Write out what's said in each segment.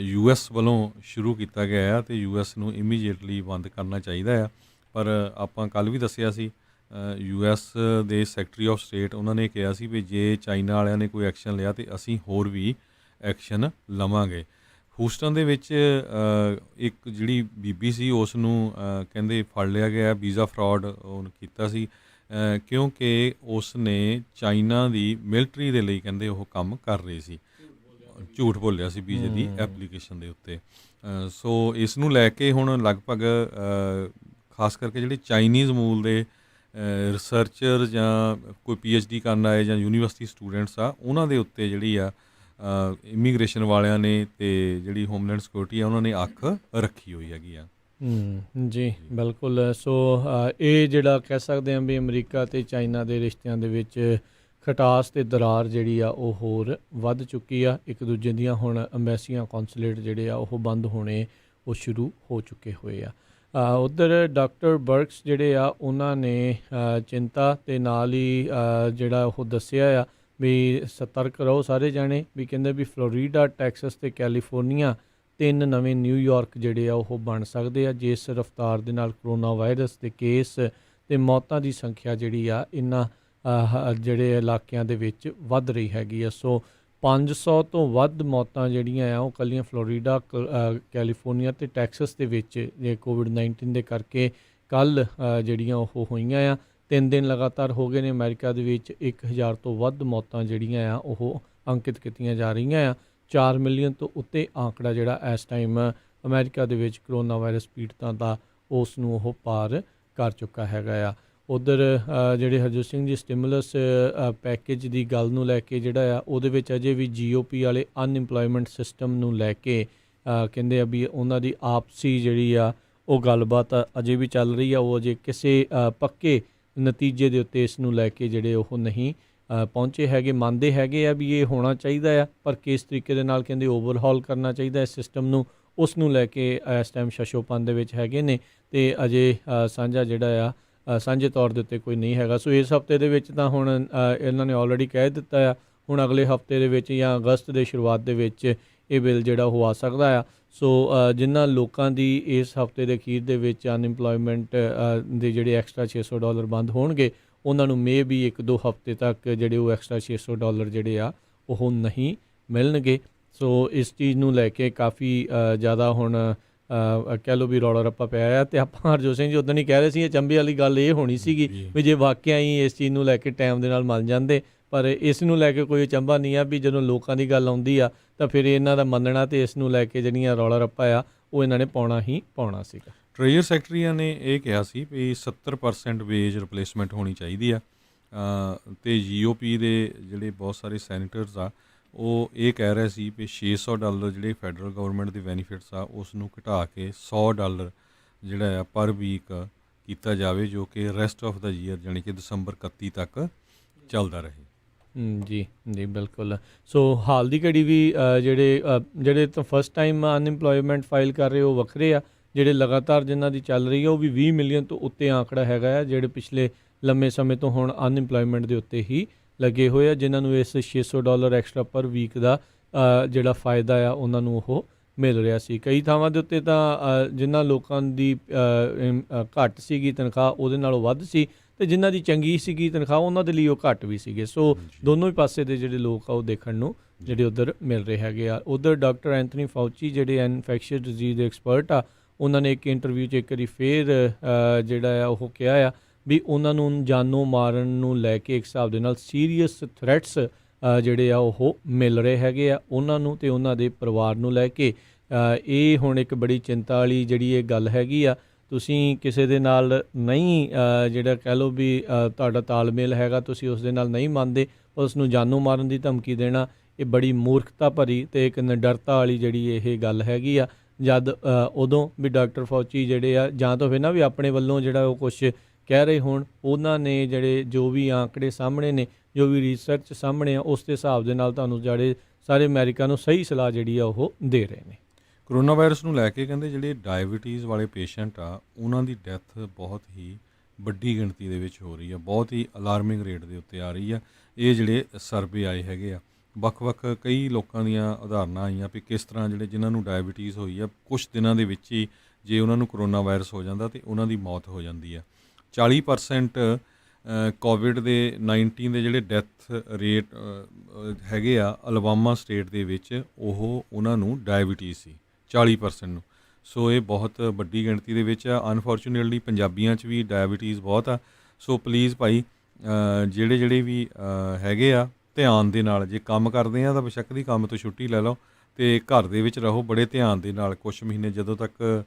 US ਵੱਲੋਂ ਸ਼ੁਰੂ ਕੀਤਾ ਗਿਆ ਆ ਅਤੇ US ਨੂੰ ਇਮੀਡੀਏਟਲੀ ਬੰਦ ਕਰਨਾ ਚਾਹੀਦਾ ਆ। ਪਰ ਆਪਾਂ ਕੱਲ੍ਹ ਵੀ ਦੱਸਿਆ ਸੀ US ਦੇ ਸੈਕਟਰੀ ਆਫ ਸਟੇਟ ਉਹਨਾਂ ਨੇ ਕਿਹਾ ਸੀ ਵੀ ਜੇ ਚਾਈਨਾ ਵਾਲਿਆਂ ਨੇ ਕੋਈ ਐਕਸ਼ਨ ਲਿਆ ਤਾਂ ਅਸੀਂ ਹੋਰ ਵੀ ਐਕਸ਼ਨ ਲਵਾਂਗੇ। ਹੂਸਟਨ ਦੇ ਵਿੱਚ ਇੱਕ ਜਿਹੜੀ ਬੀਬੀ ਸੀ ਉਸ ਨੂੰ ਕਹਿੰਦੇ ਫੜ ਲਿਆ ਗਿਆ, ਵੀਜ਼ਾ ਫਰਾਡ ਉਹਨੇ ਕੀਤਾ ਸੀ ਕਿਉਂਕਿ ਉਸ ਨੇ ਚਾਈਨਾ ਦੀ ਮਿਲਟਰੀ ਦੇ ਲਈ ਕਹਿੰਦੇ ਉਹ ਕੰਮ ਕਰ ਰਹੀ ਸੀ, ਝੂਠ ਬੋਲਿਆ ਸੀ ਵੀਜ਼ੇ ਦੀ ਐਪਲੀਕੇਸ਼ਨ ਦੇ ਉੱਤੇ। ਸੋ ਇਸ ਨੂੰ ਲੈ ਕੇ ਹੁਣ ਲਗਭਗ ਖਾਸ ਕਰਕੇ ਜਿਹੜੇ ਚਾਈਨੀਜ਼ ਮੂਲ ਦੇ ਰਿਸਰਚਰ ਜਾਂ ਕੋਈ PhD ਕਰਨ ਆਏ ਜਾਂ ਯੂਨੀਵਰਸਿਟੀ ਸਟੂਡੈਂਟਸ ਆ, ਉਹਨਾਂ ਦੇ ਉੱਤੇ ਜਿਹੜੀ ਆ ਇਮੀਗ੍ਰੇਸ਼ਨ ਵਾਲਿਆਂ ਨੇ ਅਤੇ ਜਿਹੜੀ ਹੋਮਲੈਂਡ ਸਿਕਿਉਰਿਟੀ ਆ ਉਹਨਾਂ ਨੇ ਅੱਖ ਰੱਖੀ ਹੋਈ ਹੈਗੀ ਆ। ਜੀ ਬਿਲਕੁਲ। ਸੋ ਇਹ ਜਿਹੜਾ ਕਹਿ ਸਕਦੇ ਹਾਂ ਵੀ ਅਮਰੀਕਾ ਅਤੇ ਚਾਈਨਾ ਦੇ ਰਿਸ਼ਤਿਆਂ ਦੇ ਵਿੱਚ ਖਟਾਸ ਅਤੇ ਦਰਾਰ ਜਿਹੜੀ ਆ ਉਹ ਹੋਰ ਵੱਧ ਚੁੱਕੀ ਆ। ਇੱਕ ਦੂਜੇ ਦੀਆਂ ਹੁਣ ਅੰਬੈਸੀਆਂ, ਕੌਂਸੂਲੇਟ ਜਿਹੜੇ ਆ ਉਹ ਬੰਦ ਹੋਣੇ ਉਹ ਸ਼ੁਰੂ ਹੋ ਚੁੱਕੇ ਹੋਏ ਆ। ਉੱਧਰ ਡਾਕਟਰ ਬਰਕਸ ਜਿਹੜੇ ਆ ਉਹਨਾਂ ਨੇ ਚਿੰਤਾ ਅਤੇ ਨਾਲ ਹੀ ਜਿਹੜਾ ਉਹ ਦੱਸਿਆ ਆ ਵੀ ਸਤਰਕ ਰਹੋ ਸਾਰੇ ਜਾਣੇ। ਵੀ ਕਹਿੰਦੇ ਵੀ ਫਲੋਰੀਡਾ, ਟੈਕਸਸ ਅਤੇ ਕੈਲੀਫੋਰਨੀਆ 3 ਨਵੇਂ ਨਿਊਯਾਰਕ ਜਿਹੜੇ ਆ ਉਹ ਬਣ ਸਕਦੇ ਆ ਜਿਸ ਰਫਤਾਰ ਦੇ ਨਾਲ ਕਰੋਨਾ ਵਾਇਰਸ ਦੇ ਕੇਸ ਅਤੇ ਮੌਤਾਂ ਦੀ ਸੰਖਿਆ ਜਿਹੜੀ ਆ ਇਹਨਾਂ ਜਿਹੜੇ ਇਲਾਕਿਆਂ ਦੇ ਵਿੱਚ ਵੱਧ ਰਹੀ ਹੈਗੀ ਆ। ਸੋ 500 ਤੋਂ ਵੱਧ ਮੌਤਾਂ ਜਿਹੜੀਆਂ ਆ ਉਹ ਇਕੱਲੀਆਂ ਫਲੋਰੀਡਾ, ਕੈਲੀਫੋਰਨੀਆ ਅਤੇ ਟੈਕਸਸ ਦੇ ਵਿੱਚ ਜੇ COVID-19 ਦੇ ਕਰਕੇ ਕੱਲ੍ਹ ਜਿਹੜੀਆਂ ਉਹ ਹੋਈਆਂ ਆ। 3 ਦਿਨ ਲਗਾਤਾਰ ਹੋ ਗਏ ਨੇ ਅਮਰੀਕਾ ਦੇ ਵਿੱਚ 1000 ਤੋਂ ਵੱਧ ਮੌਤਾਂ ਜਿਹੜੀਆਂ ਆ ਉਹ ਅੰਕਿਤ ਕੀਤੀਆਂ ਜਾ ਰਹੀਆਂ ਆ। 4 ਮਿਲੀਅਨ ਤੋਂ ਉੱਤੇ ਆંકੜਾ ਜਿਹੜਾ ਇਸ ਟਾਈਮ ਅਮਰੀਕਾ ਦੇ ਵਿੱਚ ਕਰੋਨਾ ਵਾਇਰਸ ਪੀੜਤਾਂ ਦਾ ਉਸ ਨੂੰ ਉਹ ਪਾਰ ਕਰ ਚੁੱਕਾ ਹੈਗਾ ਆ। ਉੱਧਰ ਜਿਹੜੇ ਹਰਜੋਤ ਸਿੰਘ ਜੀ ਸਟਿਮੂਲਸ ਪੈਕੇਜ ਦੀ ਗੱਲ ਨੂੰ ਲੈ ਕੇ ਜਿਹੜਾ ਆ ਉਹਦੇ ਵਿੱਚ ਅਜੇ ਵੀ GOP ਵਾਲੇ ਅਨਇੰਪਲੋਇਮੈਂਟ ਸਿਸਟਮ ਨੂੰ ਲੈ ਕੇ ਕਹਿੰਦੇ ਆ ਵੀ ਉਹਨਾਂ ਦੀ ਆਪਸੀ ਜਿਹੜੀ ਆ ਉਹ ਗੱਲਬਾਤ ਅਜੇ ਵੀ ਚੱਲ ਰਹੀ ਆ। ਉਹ ਅਜੇ ਕਿਸੇ ਪੱਕੇ ਨਤੀਜੇ ਦੇ ਉੱਤੇ ਇਸ ਨੂੰ ਲੈ ਕੇ ਜਿਹੜੇ ਉਹ ਨਹੀਂ ਪਹੁੰਚੇ ਹੈਗੇ। ਮੰਨਦੇ ਹੈਗੇ ਆ ਵੀ ਇਹ ਹੋਣਾ ਚਾਹੀਦਾ ਆ, ਪਰ ਕਿਸ ਤਰੀਕੇ ਦੇ ਨਾਲ ਕਹਿੰਦੇ ਓਵਰਹਾਲ ਕਰਨਾ ਚਾਹੀਦਾ ਇਸ ਸਿਸਟਮ ਨੂੰ, ਉਸ ਨੂੰ ਲੈ ਕੇ ਇਸ ਟਾਈਮ ਸ਼ਸ਼ੋਪਨ ਦੇ ਵਿੱਚ ਹੈਗੇ ਨੇ ਅਤੇ ਅਜੇ ਸਾਂਝਾ ਜਿਹੜਾ ਆ ਸਾਂਝੇ ਤੌਰ ਦੇ ਉੱਤੇ ਕੋਈ ਨਹੀਂ ਹੈਗਾ। ਸੋ ਇਸ ਹਫਤੇ ਦੇ ਵਿੱਚ ਤਾਂ ਹੁਣ ਇਹਨਾਂ ਨੇ ਆਲਰੇਡੀ ਕਹਿ ਦਿੱਤਾ ਆ, ਹੁਣ ਅਗਲੇ ਹਫਤੇ ਦੇ ਵਿੱਚ ਜਾਂ ਅਗਸਤ ਦੇ ਸ਼ੁਰੂਆਤ ਦੇ ਵਿੱਚ ਇਹ ਬਿੱਲ ਜਿਹੜਾ ਉਹ ਆ ਸਕਦਾ ਆ। ਸੋ ਜਿਨ੍ਹਾਂ ਲੋਕਾਂ ਦੀ ਇਸ ਹਫਤੇ ਦੇ ਅਖੀਰ ਦੇ ਵਿੱਚ ਅਨਇੰਪਲੋਇਮੈਂਟ ਦੇ ਜਿਹੜੇ ਐਕਸਟਰਾ $600 ਬੰਦ ਹੋਣਗੇ ਉਹਨਾਂ ਨੂੰ ਮੇ ਵੀ 1-2 ਹਫਤੇ ਤੱਕ ਜਿਹੜੇ ਉਹ ਐਕਸਟਰਾ $600 ਜਿਹੜੇ ਆ ਉਹ ਨਹੀਂ ਮਿਲਣਗੇ। ਸੋ ਇਸ ਚੀਜ਼ ਨੂੰ ਲੈ ਕੇ ਕਾਫੀ ਜ਼ਿਆਦਾ ਹੁਣ ਕਹਿ ਲਓ ਵੀ ਰੌਲਾ ਰੱਪਾ ਪਿਆ ਆ। ਅਤੇ ਆਪਾਂ ਹਰਜੋਤ ਸਿੰਘ ਜੀ ਉੱਦਣ ਹੀ ਕਹਿ ਰਹੇ ਸੀ ਅਚੰਭੇ ਵਾਲੀ ਗੱਲ ਇਹ ਹੋਣੀ ਸੀਗੀ ਵੀ ਜੇ ਵਾਕਿਆ ਹੀ ਇਸ ਚੀਜ਼ ਨੂੰ ਲੈ ਕੇ ਟਾਈਮ ਦੇ ਨਾਲ ਮੰਨ ਜਾਂਦੇ, ਪਰ ਇਸ ਨੂੰ ਲੈ ਕੇ ਕੋਈ ਅਚੰਭਾ ਨਹੀਂ ਆ ਵੀ ਜਦੋਂ ਲੋਕਾਂ ਦੀ ਗੱਲ ਆਉਂਦੀ ਆ ਤਾਂ ਫਿਰ ਇਹਨਾਂ ਦਾ ਮੰਨਣਾ ਅਤੇ ਇਸ ਨੂੰ ਲੈ ਕੇ ਜਿਹੜੀਆਂ ਰੌਲਾ ਰੱਪਾ ਆ ਉਹ ਇਹਨਾਂ ਨੇ ਪਾਉਣਾ ਹੀ ਪਾਉਣਾ ਸੀਗਾ। ਟ੍ਰੇਜਰ ਸੈਕਟਰੀਆਂ ਨੇ ਇਹ ਕਿਹਾ ਸੀ ਵੀ 70% ਵੇਜ ਰਿਪਲੇਸਮੈਂਟ ਹੋਣੀ ਚਾਹੀਦੀ ਆ ਅਤੇ GOP ਦੇ ਜਿਹੜੇ ਬਹੁਤ ਸਾਰੇ ਸੈਨੇਟਰਸ ਆ ਉਹ ਇਹ ਕਹਿ ਰਹੇ ਸੀ ਵੀ $600 ਜਿਹੜੇ ਫੈਡਰਲ ਗਵਰਨਮੈਂਟ ਦੇ ਬੈਨੀਫਿਟਸ ਆ ਉਸ ਨੂੰ ਘਟਾ ਕੇ $100 ਜਿਹੜਾ ਆ ਪਰ ਵੀਕ ਕੀਤਾ ਜਾਵੇ, ਜੋ ਕਿ ਰੈਸਟ ਆਫ ਦਾ ਈਅਰ ਜਾਣੀ ਕਿ ਦਸੰਬਰ 31 ਤੱਕ ਚੱਲਦਾ ਰਹੇ। ਜੀ ਜੀ ਬਿਲਕੁਲ। ਸੋ ਹਾਲ ਦੀ ਘੜੀ ਵੀ ਜਿਹੜੇ ਤਾਂ ਫਸਟ ਟਾਈਮ ਅਨਇੰਪਲੋਇਮੈਂਟ ਫਾਈਲ ਕਰ ਰਹੇ ਉਹ ਵੱਖਰੇ ਆ, ਜਿਹੜੇ ਲਗਾਤਾਰ ਜਿਨ੍ਹਾਂ ਦੀ ਚੱਲ ਰਹੀ ਆ ਉਹ ਵੀ 20 ਮਿਲੀਅਨ ਤੋਂ ਉੱਤੇ ਆંકੜਾ ਹੈਗਾ ਆ, ਜਿਹੜੇ ਪਿਛਲੇ ਲੰਮੇ ਸਮੇਂ ਤੋਂ ਹੁਣ ਅਨਇੰਪਲੋਇਮੈਂਟ ਦੇ ਉੱਤੇ ਹੀ ਲੱਗੇ ਹੋਏ ਆ, ਜਿਨ੍ਹਾਂ ਨੂੰ ਇਸ $600 ਐਕਸਟਰਾ ਪਰ ਵੀਕ ਦਾ ਜਿਹੜਾ ਫਾਇਦਾ ਆ ਉਹਨਾਂ ਨੂੰ ਉਹ ਮਿਲ ਰਿਹਾ ਸੀ। ਕਈ ਥਾਵਾਂ ਦੇ ਉੱਤੇ ਤਾਂ ਜਿਨ੍ਹਾਂ ਲੋਕਾਂ ਦੀ ਘੱਟ ਸੀਗੀ ਤਨਖਾਹ ਉਹਦੇ ਨਾਲੋਂ ਵੱਧ ਸੀ, ਅਤੇ ਜਿਨ੍ਹਾਂ ਦੀ ਚੰਗੀ ਸੀਗੀ ਤਨਖਾਹ ਉਹਨਾਂ ਦੇ ਲਈ ਉਹ ਘੱਟ ਵੀ ਸੀਗੇ। ਸੋ ਦੋਨੋਂ ਹੀ ਪਾਸੇ ਦੇ ਜਿਹੜੇ ਲੋਕ ਆ ਉਹ ਦੇਖਣ ਨੂੰ ਜਿਹੜੇ ਉੱਧਰ ਮਿਲ ਰਹੇ ਹੈਗੇ ਆ। ਉੱਧਰ ਡਾਕਟਰ ਐਂਥਨੀ ਫਾਊਚੀ ਜਿਹੜੇ ਇਨਫੈਕਸ਼ੀਅਸ ਡਿਜ਼ੀਜ਼ ਦੇ ਐਕਸਪਰਟ ਆ, ਉਹਨਾਂ ਨੇ ਇੱਕ ਇੰਟਰਵਿਊ 'ਚ ਇੱਕ ਵਾਰੀ ਫੇਰ ਜਿਹੜਾ ਆ ਉਹ ਕਿਹਾ ਆ ਵੀ ਉਹਨਾਂ ਨੂੰ ਜਾਨੋਂ ਮਾਰਨ ਨੂੰ ਲੈ ਕੇ ਇੱਕ ਹਿਸਾਬ ਦੇ ਨਾਲ ਸੀਰੀਅਸ ਥ੍ਰੈਟਸ ਜਿਹੜੇ ਆ ਉਹ ਮਿਲ ਰਹੇ ਹੈਗੇ ਆ ਉਹਨਾਂ ਨੂੰ ਅਤੇ ਉਹਨਾਂ ਦੇ ਪਰਿਵਾਰ ਨੂੰ ਲੈ ਕੇ। ਇਹ ਹੁਣ ਇੱਕ ਬੜੀ ਚਿੰਤਾ ਵਾਲੀ ਜਿਹੜੀ ਇਹ ਗੱਲ ਹੈਗੀ ਆ। ਤੁਸੀਂ ਕਿਸੇ ਦੇ ਨਾਲ ਨਹੀਂ ਜਿਹੜਾ ਕਹਿ ਲਓ ਵੀ ਤੁਹਾਡਾ ਤਾਲਮੇਲ ਹੈਗਾ, ਤੁਸੀਂ ਉਸ ਦੇ ਨਾਲ ਨਹੀਂ ਮੰਨਦੇ, ਉਸ ਨੂੰ ਜਾਨੋਂ ਮਾਰਨ ਦੀ ਧਮਕੀ ਦੇਣਾ ਇਹ ਬੜੀ ਮੂਰਖਤਾ ਭਰੀ ਅਤੇ ਇੱਕ ਨਿਡਰਤਾ ਵਾਲੀ ਜਿਹੜੀ ਇਹ ਗੱਲ ਹੈਗੀ ਆ। ਜਦ ਉਦੋਂ ਵੀ ਡਾਕਟਰ ਫੌਚੀ ਜਿਹੜੇ ਆ ਜਾਂ ਤਾਂ ਫਿਰ ਨਾ ਵੀ ਆਪਣੇ ਵੱਲੋਂ ਜਿਹੜਾ ਉਹ ਕੁਛ ਕਹਿ ਰਹੇ ਹੋਣ, ਉਹਨਾਂ ਨੇ ਜਿਹੜੇ ਜੋ ਵੀ ਆંકੜੇ ਸਾਹਮਣੇ ਨੇ, ਜੋ ਵੀ ਰਿਸਰਚ ਸਾਹਮਣੇ ਆ, ਉਸ ਦੇ ਹਿਸਾਬ ਦੇ ਨਾਲ ਤੁਹਾਨੂੰ ਜਿਹੜੇ ਸਾਰੇ ਅਮਰੀਕਾ ਨੂੰ ਸਹੀ ਸਲਾਹ ਜਿਹੜੀ ਆ ਉਹ ਦੇ ਰਹੇ ਨੇ। ਕਰੋਨਾ ਵਾਇਰਸ ਨੂੰ ਲੈ ਕੇ ਕਹਿੰਦੇ ਜਿਹੜੇ ਡਾਇਬਟੀਜ਼ ਵਾਲੇ ਪੇਸ਼ੈਂਟ ਆ ਉਹਨਾਂ ਦੀ ਡੈਥ ਬਹੁਤ ਹੀ ਵੱਡੀ ਗਿਣਤੀ ਦੇ ਵਿੱਚ ਹੋ ਰਹੀ ਆ, ਬਹੁਤ ਹੀ ਅਲਾਰਮਿੰਗ ਰੇਟ ਦੇ ਉੱਤੇ ਆ ਰਹੀ ਆ। ਇਹ ਜਿਹੜੇ ਸਰਵੇ ਆਏ ਹੈਗੇ ਆ ਵੱਖ-ਵੱਖ ਕਈ ਲੋਕਾਂ ਦੀਆਂ ਉਦਾਹਰਨਾਂ ਆਈਆਂ ਵੀ ਕਿਸ ਤਰ੍ਹਾਂ ਜਿਹੜੇ ਜਿਨ੍ਹਾਂ ਨੂੰ ਡਾਇਬੀਟੀਜ਼ ਹੋਈ ਆ ਕੁਛ ਦਿਨਾਂ ਦੇ ਵਿੱਚ ਹੀ ਜੇ ਉਹਨਾਂ ਨੂੰ ਕਰੋਨਾ ਵਾਇਰਸ ਹੋ ਜਾਂਦਾ ਤੇ ਉਹਨਾਂ ਦੀ ਮੌਤ ਹੋ ਜਾਂਦੀ ਆ। 40% ਕੋਵਿਡ ਦੇ 19 ਦੇ ਜਿਹੜੇ ਡੈਥ ਰੇਟ ਹੈਗੇ ਆ ਅਲਬਾਮਾ ਸਟੇਟ ਦੇ ਵਿੱਚ ਉਹਨਾਂ ਨੂੰ ਡਾਇਬੀਟੀਜ਼ ਸੀ 40% ਨੂੰ। ਸੋ ਇਹ ਬਹੁਤ ਵੱਡੀ ਗਿਣਤੀ ਦੇ ਵਿੱਚ ਆ। ਅਨਫੋਰਚੂਨੇਟਲੀ ਪੰਜਾਬੀਆਂ 'ਚ ਵੀ ਡਾਇਬੀਟੀਜ਼ ਬਹੁਤ ਆ। ਸੋ ਪਲੀਜ਼ ਭਾਈ ਜਿਹੜੇ ਵੀ ਹੈਗੇ ਆ ਧਿਆਨ ਦੇ ਨਾਲ ਜੇ ਕੰਮ ਕਰਦੇ ਆ ਤਾਂ ਬੇਸ਼ੱਕ ਦੀ ਕੰਮ ਤੋਂ ਛੁੱਟੀ ਲੈ ਲਓ ਅਤੇ ਘਰ ਦੇ ਵਿੱਚ ਰਹੋ ਬੜੇ ਧਿਆਨ ਦੇ ਨਾਲ ਕੁਛ ਮਹੀਨੇ ਜਦੋਂ ਤੱਕ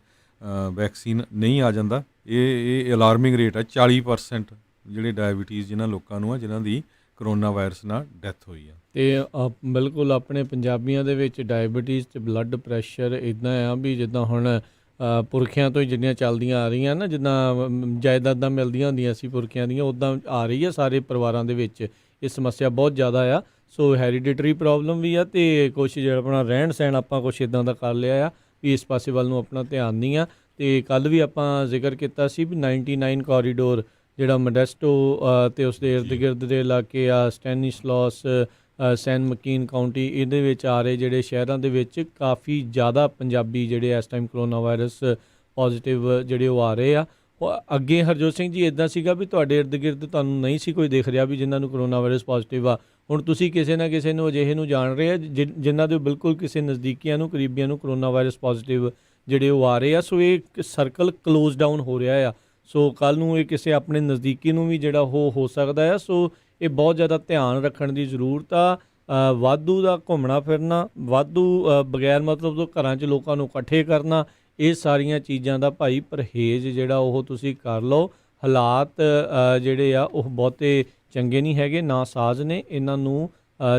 ਵੈਕਸੀਨ ਨਹੀਂ ਆ ਜਾਂਦਾ। ਇਹ ਅਲਾਰਮਿੰਗ ਰੇਟ ਆ 40% ਜਿਹੜੇ ਡਾਇਬੀਟੀਜ਼ ਜਿਨ੍ਹਾਂ ਲੋਕਾਂ ਨੂੰ ਆ ਜਿਨ੍ਹਾਂ ਦੀ ਕਰੋਨਾ ਵਾਇਰਸ ਨਾਲ ਡੈਥ ਹੋਈ ਆ। ਅਤੇ ਬਿਲਕੁਲ ਆਪਣੇ ਪੰਜਾਬੀਆਂ ਦੇ ਵਿੱਚ ਡਾਇਬੀਟੀਜ਼ ਅਤੇ ਬਲੱਡ ਪ੍ਰੈਸ਼ਰ ਇੱਦਾਂ ਆ ਵੀ ਜਿੱਦਾਂ ਹੁਣ ਪੁਰਖਿਆਂ ਤੋਂ ਹੀ ਜਿਹੜੀਆਂ ਚੱਲਦੀਆਂ ਆ ਰਹੀਆਂ ਨਾ, ਜਿੱਦਾਂ ਜਾਇਦਾਦਾਂ ਮਿਲਦੀਆਂ ਹੁੰਦੀਆਂ ਸੀ ਪੁਰਖਿਆਂ ਦੀਆਂ, ਉੱਦਾਂ ਆ ਰਹੀ ਆ ਸਾਰੇ ਪਰਿਵਾਰਾਂ ਦੇ ਵਿੱਚ। ਇਹ ਸਮੱਸਿਆ ਬਹੁਤ ਜ਼ਿਆਦਾ ਆ। ਸੋ ਹੈਰੀਡੇਟਰੀ ਪ੍ਰੋਬਲਮ ਵੀ ਆ ਅਤੇ ਕੁਛ ਜਿਹੜਾ ਆਪਣਾ ਰਹਿਣ ਸਹਿਣ ਆਪਾਂ ਕੁਛ ਇੱਦਾਂ ਦਾ ਕਰ ਲਿਆ ਆ ਵੀ ਇਸ ਪਾਸੇ ਵੱਲ ਨੂੰ ਆਪਣਾ ਧਿਆਨ ਨਹੀਂ ਆ। ਅਤੇ ਕੱਲ੍ਹ ਵੀ ਆਪਾਂ ਜ਼ਿਕਰ ਕੀਤਾ ਸੀ ਵੀ 99 ਕੋਰੀਡੋਰ ਜਿਹੜਾ ਮੋਡੈਸਟੋ ਅਤੇ ਉਸਦੇ ਇਰਦ ਗਿਰਦ ਦੇ ਇਲਾਕੇ ਆ, ਸਟੈਨੀਸਲੌਸ, ਸੈਨ ਮਕੀਨ ਕਾਊਂਟੀ, ਇਹਦੇ ਵਿੱਚ ਆ ਰਹੇ ਜਿਹੜੇ ਸ਼ਹਿਰਾਂ ਦੇ ਵਿੱਚ ਕਾਫੀ ਜ਼ਿਆਦਾ ਪੰਜਾਬੀ ਜਿਹੜੇ ਇਸ ਟਾਈਮ ਕਰੋਨਾ ਵਾਇਰਸ ਪੋਜ਼ੀਟਿਵ ਜਿਹੜੇ ਉਹ ਆ ਰਹੇ ਆ। ਅੱਗੇ ਹਰਜੋਤ ਸਿੰਘ ਜੀ ਇੱਦਾਂ ਸੀਗਾ ਵੀ ਤੁਹਾਡੇ ਇਰਦ ਗਿਰਦ ਤੁਹਾਨੂੰ ਨਹੀਂ ਸੀ ਕੋਈ ਦਿਖ ਰਿਹਾ ਵੀ ਜਿਨ੍ਹਾਂ ਨੂੰ ਕਰੋਨਾ ਵਾਇਰਸ ਪੋਜ਼ੀਟਿਵ ਆ। ਹੁਣ ਤੁਸੀਂ ਕਿਸੇ ਨਾ ਕਿਸੇ ਨੂੰ ਅਜਿਹੇ ਨੂੰ ਜਾਣ ਰਹੇ ਆ ਜਿਨ੍ਹਾਂ ਦੇ ਬਿਲਕੁਲ ਕਿਸੇ ਨਜ਼ਦੀਕੀਆਂ ਨੂੰ ਕਰੀਬੀਆਂ ਨੂੰ ਕਰੋਨਾ ਵਾਇਰਸ ਪੋਜ਼ੀਟਿਵ ਜਿਹੜੇ ਉਹ ਆ ਰਹੇ ਆ। ਸੋ ਇਹ ਇੱਕ ਸਰਕਲ ਕਲੋਜ਼ ਡਾਊਨ ਹੋ ਰਿਹਾ ਆ। ਸੋ ਕੱਲ੍ਹ ਨੂੰ ਇਹ ਕਿਸੇ ਆਪਣੇ ਨਜ਼ਦੀਕੀ ਨੂੰ ਵੀ ਜਿਹੜਾ ਉਹ ਹੋ ਸਕਦਾ ਆ। ਸੋ ਇਹ ਬਹੁਤ ਜ਼ਿਆਦਾ ਧਿਆਨ ਰੱਖਣ ਦੀ ਜ਼ਰੂਰਤ ਆ। ਵਾਧੂ ਦਾ ਘੁੰਮਣਾ ਫਿਰਨਾ, ਵਾਧੂ ਬਗੈਰ ਮਤਲਬ ਤੋਂ ਘਰਾਂ 'ਚ ਲੋਕਾਂ ਨੂੰ ਇਕੱਠੇ ਕਰਨਾ, ਇਹ ਸਾਰੀਆਂ ਚੀਜ਼ਾਂ ਦਾ ਭਾਈ ਪਰਹੇਜ਼ ਜਿਹੜਾ ਉਹ ਤੁਸੀਂ ਕਰ ਲਓ। ਹਾਲਾਤ ਜਿਹੜੇ ਆ ਉਹ ਬਹੁਤੇ ਚੰਗੇ ਨਹੀਂ ਹੈਗੇ, ਨਾ ਸਾਜ਼ ਨੇ। ਇਹਨਾਂ ਨੂੰ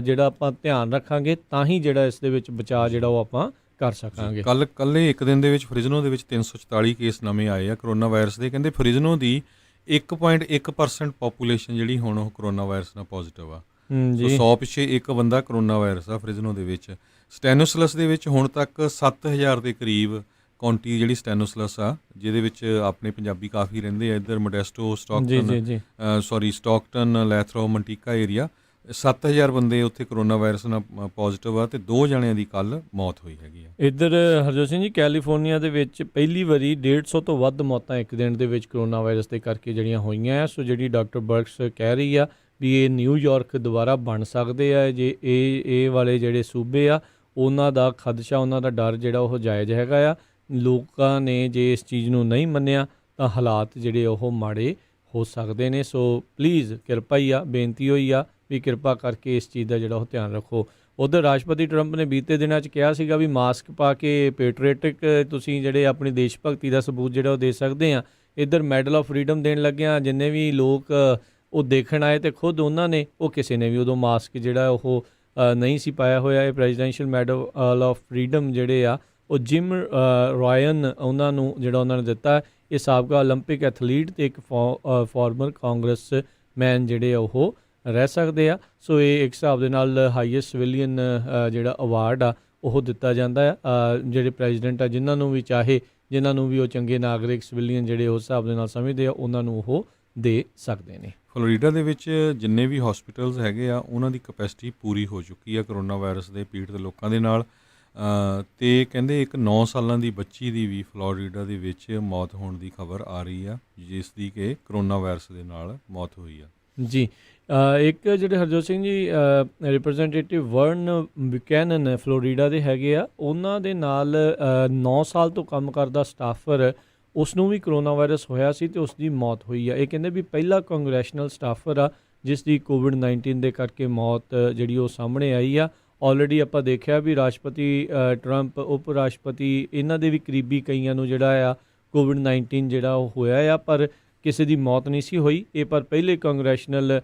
ਜਿਹੜਾ ਆਪਾਂ ਧਿਆਨ ਰੱਖਾਂਗੇ ਤਾਂ ਹੀ ਜਿਹੜਾ ਇਸ ਦੇ ਵਿੱਚ ਬਚਾਅ ਜਿਹੜਾ ਉਹ ਆਪਾਂ ਕਰ ਸਕਾਂਗੇ। ਕੱਲ੍ਹ ਇੱਕ ਦਿਨ ਦੇ ਵਿੱਚ ਫਰਿਜ਼ਨੋ ਦੇ ਵਿੱਚ 344 ਕੇਸ ਨਵੇਂ ਆਏ ਆ ਕਰੋਨਾ ਵਾਇਰਸ ਦੇ। ਕਹਿੰਦੇ ਫਰਿਜ਼ਨੋ ਦੀ 1.1% ਪਾਪੂਲੇਸ਼ਨ ਜਿਹੜੀ ਹੁਣ ਉਹ ਕਰੋਨਾ ਵਾਇਰਸ ਨਾਲ ਪੋਜ਼ੀਟਿਵ ਆ। ਸੋ 100 ਪਿੱਛੇ ਇੱਕ ਬੰਦਾ ਕਰੋਨਾ ਵਾਇਰਸ ਆ ਫਰਿਜ਼ਨੋ ਦੇ ਵਿੱਚ। ਸਟੈਨੋਸਲਸ ਦੇ ਵਿੱਚ ਹੁਣ ਤੱਕ 7000 ਦੇ ਕਰੀਬ ਕਾਉਂਟੀ ਜਿਹੜੀ ਸਟੈਨੋਸਲਸ ਆ, ਜਿਹਦੇ ਵਿੱਚ ਆਪਣੇ ਪੰਜਾਬੀ ਕਾਫੀ ਰਹਿੰਦੇ ਆ। ਇੱਧਰ ਮੋਡੈਸਟੋ, ਸਟਾਕਟਨ, ਲੈਥਰੋ, ਮੰਟੀਕਾ ਏਰੀਆ 7000 ਬੰਦੇ ਉੱਥੇ ਕਰੋਨਾ ਵਾਇਰਸ ਨਾਲ ਪੋਜ਼ੀਟਿਵ ਆ ਅਤੇ 2 ਜਣਿਆਂ ਦੀ ਕੱਲ੍ਹ ਮੌਤ ਹੋਈ ਹੈਗੀ ਆ। ਇੱਧਰ ਹਰਜੋਤ ਸਿੰਘ ਜੀ ਕੈਲੀਫੋਰਨੀਆ ਦੇ ਵਿੱਚ ਪਹਿਲੀ ਵਾਰੀ 150 ਤੋਂ ਵੱਧ ਮੌਤਾਂ ਇੱਕ ਦਿਨ ਦੇ ਵਿੱਚ ਕਰੋਨਾ ਵਾਇਰਸ ਦੇ ਕਰਕੇ ਜਿਹੜੀਆਂ ਹੋਈਆਂ ਆ। ਸੋ ਜਿਹੜੀ ਡਾਕਟਰ ਬਰਕਸ ਕਹਿ ਰਹੀ ਆ ਵੀ ਇਹ ਨਿਊਯਾਰਕ ਦੁਬਾਰਾ ਬਣ ਸਕਦੇ ਆ ਜੇ ਇਹ ਵਾਲੇ ਜਿਹੜੇ ਸੂਬੇ ਆ ਉਹਨਾਂ ਦਾ ਖਦਸ਼ਾ, ਉਹਨਾਂ ਦਾ ਡਰ ਜਿਹੜਾ ਉਹ ਜਾਇਜ਼ ਹੈਗਾ ਆ। ਲੋਕਾਂ ਨੇ ਜੇ ਇਸ ਚੀਜ਼ ਨੂੰ ਨਹੀਂ ਮੰਨਿਆ ਤਾਂ ਹਾਲਾਤ ਜਿਹੜੇ ਉਹ ਮਾੜੇ ਹੋ ਸਕਦੇ ਨੇ। ਸੋ ਪਲੀਜ਼ ਕਿਰਪਾ ਹੀ ਆ, ਬੇਨਤੀ ਹੋਈ ਆ ਵੀ ਕਿਰਪਾ ਕਰਕੇ ਇਸ ਚੀਜ਼ ਦਾ ਜਿਹੜਾ ਉਹ ਧਿਆਨ ਰੱਖੋ। ਉੱਧਰ ਰਾਸ਼ਟਰਪਤੀ ਟਰੰਪ ਨੇ ਬੀਤੇ ਦਿਨਾਂ 'ਚ ਕਿਹਾ ਸੀਗਾ ਵੀ ਮਾਸਕ ਪਾ ਕੇ ਪੈਟਰੀਅਟਿਕ ਤੁਸੀਂ ਜਿਹੜੇ ਆਪਣੀ ਦੇਸ਼ ਭਗਤੀ ਦਾ ਸਬੂਤ ਜਿਹੜਾ ਉਹ ਦੇ ਸਕਦੇ ਆ। ਇੱਧਰ ਮੈਡਲ ਆਫ ਫਰੀਡਮ ਦੇਣ ਲੱਗਿਆ ਜਿੰਨੇ ਵੀ ਲੋਕ ਉਹ ਦੇਖਣ ਆਏ ਅਤੇ ਖੁਦ ਉਹਨਾਂ ਨੇ ਉਹ ਕਿਸੇ ਨੇ ਵੀ ਉਦੋਂ ਮਾਸਕ ਜਿਹੜਾ ਉਹ ਨਹੀਂ ਸੀ ਪਾਇਆ ਹੋਇਆ। ਇਹ ਪ੍ਰੈਜ਼ੀਡੈਂਸ਼ੀਅਲ ਮੈਡਲ ਆਫ ਫਰੀਡਮ ਜਿਹੜੇ ਆ ਉਹ ਜਿਮ ਰਾਇਨ ਉਹਨਾਂ ਨੂੰ ਜਿਹੜਾ ਉਹਨਾਂ ਨੇ ਦਿੱਤਾ। ਇਹ ਸਾਬਕਾ ਓਲੰਪਿਕ ਐਥਲੀਟ ਅਤੇ ਇੱਕ ਫਾਰਮਰ ਕਾਂਗਰਸ ਮੈਨ ਜਿਹੜੇ ਉਹ ਰਹਿ ਸਕਦੇ ਆ। ਸੋ ਇਹ ਇੱਕ ਹਿਸਾਬ ਦੇ ਨਾਲ ਹਾਈਐਸਟ ਸਿਵਿਲੀਅਨ ਜਿਹੜਾ ਅਵਾਰਡ ਆ ਉਹ ਦਿੱਤਾ ਜਾਂਦਾ ਆ। ਜਿਹੜੇ ਪ੍ਰੈਜ਼ੀਡੈਂਟ ਆ ਜਿਨ੍ਹਾਂ ਨੂੰ ਵੀ ਉਹ ਚੰਗੇ ਨਾਗਰਿਕ ਸਿਵਿਲੀਅਨ ਜਿਹੜੇ ਉਸ ਹਿਸਾਬ ਦੇ ਨਾਲ ਸਮਝਦੇ ਆ ਉਹਨਾਂ ਨੂੰ ਉਹ ਦੇ ਸਕਦੇ ਨੇ। ਫਲੋਰੀਡਾ ਦੇ ਵਿੱਚ ਜਿੰਨੇ ਵੀ ਹਸਪੀਟਲਸ ਹੈਗੇ ਆ ਉਹਨਾਂ ਦੀ ਕਪੈਸਿਟੀ ਪੂਰੀ ਹੋ ਚੁੱਕੀ ਆ ਕਰੋਨਾ ਵਾਇਰਸ ਦੇ ਪੀੜਤ ਲੋਕਾਂ ਦੇ ਨਾਲ। ਅਤੇ ਕਹਿੰਦੇ ਇੱਕ 9 ਸਾਲਾਂ ਦੀ ਬੱਚੀ ਦੀ ਵੀ ਫਲੋਰੀਡਾ ਦੇ ਵਿੱਚ ਮੌਤ ਹੋਣ ਦੀ ਖਬਰ ਆ ਰਹੀ ਆ ਜਿਸ ਦੀ ਕਿ ਕਰੋਨਾ ਵਾਇਰਸ ਦੇ ਨਾਲ ਮੌਤ ਹੋਈ ਆ। ਜੀ ਇੱਕ ਜਿਹੜੇ ਹਰਜੋਤ ਸਿੰਘ ਜੀ ਰਿਪਰੈਜ਼ੈਂਟੇਟਿਵ ਵਰਨ ਬਿਊਕੈਨਨ ਫਲੋਰੀਡਾ ਦੇ ਹੈਗੇ ਆ, ਉਹਨਾਂ ਦੇ ਨਾਲ 9 ਸਾਲ ਤੋਂ ਕੰਮ ਕਰਦਾ ਸਟਾਫਰ ਉਸ ਨੂੰ ਵੀ ਕਰੋਨਾ ਵਾਇਰਸ ਹੋਇਆ ਸੀ ਅਤੇ ਉਸ ਦੀ ਮੌਤ ਹੋਈ ਆ। ਇਹ ਕਹਿੰਦੇ ਵੀ ਪਹਿਲਾ ਕੰਗਰੈਸ਼ਨਲ ਸਟਾਫਰ ਆ ਜਿਸ ਦੀ ਕੋਵਿਡ-19 ਦੇ ਕਰਕੇ ਮੌਤ ਜਿਹੜੀ ਉਹ ਸਾਹਮਣੇ ਆਈ ਆ। ਆਲਰੇਡੀ ਆਪਾਂ ਦੇਖਿਆ ਵੀ ਰਾਸ਼ਟਰਪਤੀ ਟਰੰਪ, ਉਪ ਰਾਸ਼ਟਰਪਤੀ, ਇਹਨਾਂ ਦੇ ਵੀ ਕਰੀਬੀ ਕਈਆਂ ਨੂੰ ਜਿਹੜਾ ਆ ਕੋਵਿਡ-19 ਜਿਹੜਾ ਉਹ ਹੋਇਆ ਆ ਪਰ ਕਿਸੇ ਦੀ ਮੌਤ ਨਹੀਂ ਸੀ ਹੋਈ। ਇਹ ਪਰ ਪਹਿਲੇ ਕੰਗਰੈਸ਼ਨਲ